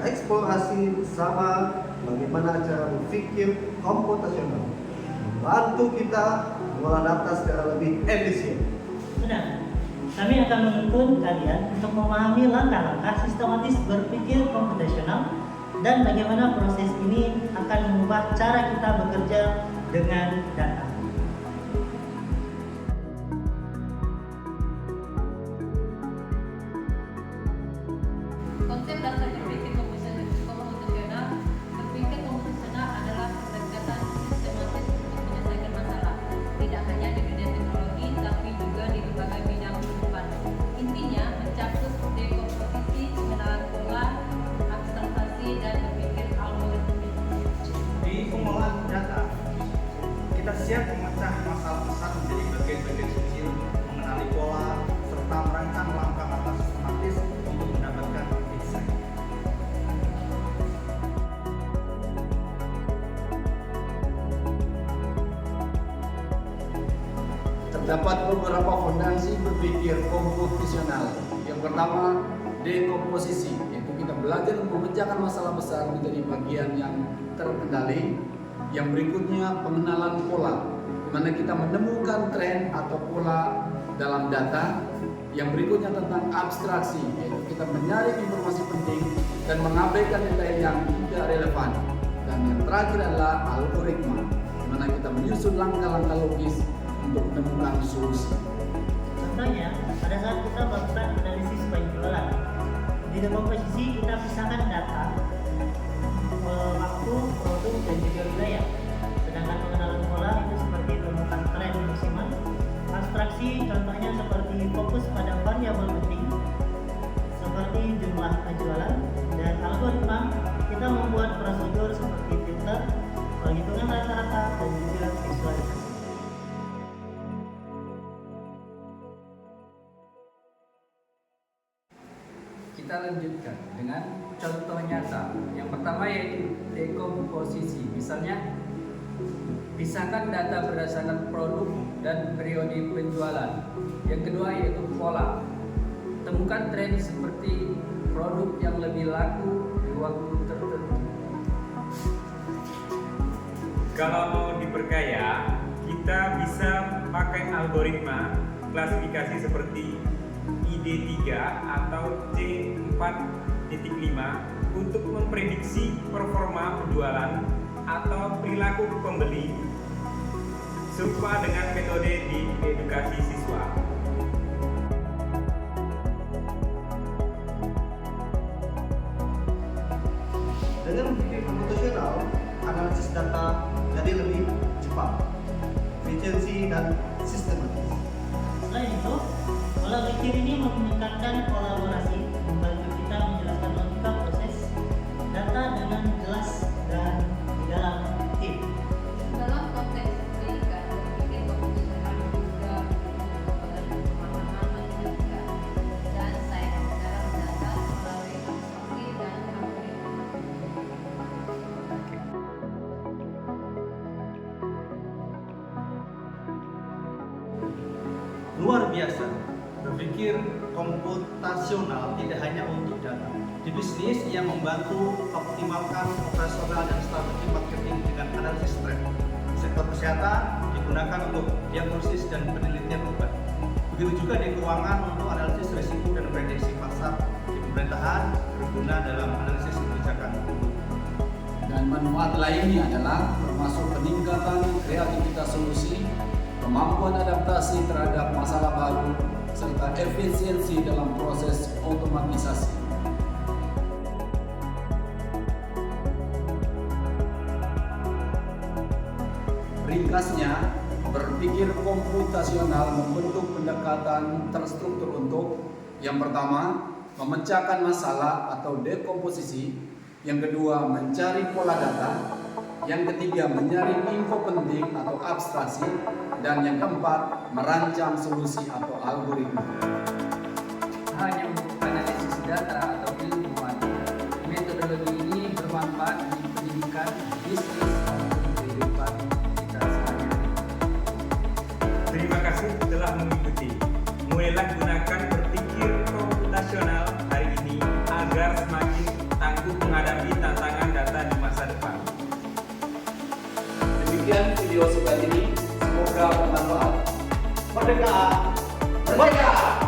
eksplorasi bersama bagaimana cara berpikir komputasional membantu kita mengolah data secara lebih efisien. Benar. Kami akan menuntun kalian untuk memahami langkah-langkah sistematis berpikir komputasional dan bagaimana proses ini akan mengubah cara kita bekerja dengan data. Konsep dasar berpikir komputasional adalah pendekatan sistematis untuk menyelesaikan masalah, tidak hanya di dunia teknologi tapi juga di berbagai bidang kehidupan. Intinya mencakup dekomposisi, pengenalan pola, abstraksi dan berpikir algoritmik. Di pengolahan data, kita siap memecah masalah besar menjadi bagian-bagian kecil, mengenali pola, serta merancang langkah-langkah sistematis untuk mendapatkan insight. Terdapat beberapa fondasi berpikir komputasional. Yang pertama, dekomposisi, yaitu kita belajar memecahkan masalah besar menjadi bagian yang terkendali. Yang berikutnya, pengenalan pola, di mana kita menemukan tren atau pola dalam data. Yang berikutnya tentang abstraksi, yaitu kita menyaring informasi penting dan mengabaikan detail yang tidak relevan. Dan yang terakhir adalah algoritma, di mana kita menyusun langkah-langkah logis untuk menemukan solusi. Contohnya, pada saat kita melakukan analisis penjualan, di dekomposisi kita pisahkan data, waktu, produk, dan juga wilayah. Sedangkan pengenalan pola itu seperti menemukan tren musiman. Abstraksi contohnya seperti fokus pada variabel penting, seperti jumlah penjualan, dan algoritma kita membuat prosedur seperti filter, penghitungan rata-rata, dan juga visualisasi. Kita lanjutkan dengan contoh nyata. Yang pertama yaitu dekomposisi. Misalnya, pisahkan data berdasarkan produk dan periode penjualan. Yang kedua yaitu pola. Temukan tren seperti produk yang lebih laku di waktu tertentu. Kalau mau diperkaya, kita bisa pakai algoritma klasifikasi seperti ID3 atau C4.5 untuk memprediksi performa penjualan atau perilaku pembeli serupa dengan metode di edukasi siswa. Dengan berpikir komputasional, analisis data jadi lebih cepat, efisiensi dan sistematis. Selain itu, pola pikir ini meningkatkan kolaborasi, membantu kita menjelaskan logika proses data dengan jelas dan di dalam tim. Dalam konteks pendidikan, berpikir komputasional juga membangun pemahaman matematika dan sains dalam data melalui abstraksi dan algoritma. Luar biasa, berpikir komputasional tidak hanya untuk data. Di bisnis, ia membantu optimalkan operasional dan strategi marketing dengan analisis tren. Di sektor kesehatan, digunakan untuk diagnosis dan penelitian obat. Begitu juga di keuangan untuk analisis risiko dan prediksi pasar. Di pemerintahan, berguna dalam analisis kebijakan. Dan manfaat lainnya adalah termasuk peningkatan kreativitas solusi, kemampuan adaptasi terhadap masalah baru, serta efisiensi dalam proses otomatisasi. Ringkasnya, berpikir komputasional membentuk pendekatan terstruktur untuk yang pertama, memecahkan masalah atau dekomposisi, yang kedua, mencari pola data, yang ketiga, menyaring info penting atau abstraksi, dan yang keempat, merancang solusi atau algoritma. Hanya untuk analisis data atau ilmuwan, metodologi ini bermanfaat di pendidikan, bisnis, maupun kehidupan kita sehari-hari. Terima kasih telah mengikuti. Mulailah gunakan berpikir komputasional hari ini agar semakin tangguh video singkat ini. Semoga bermanfaat. Merdeka! Merdeka!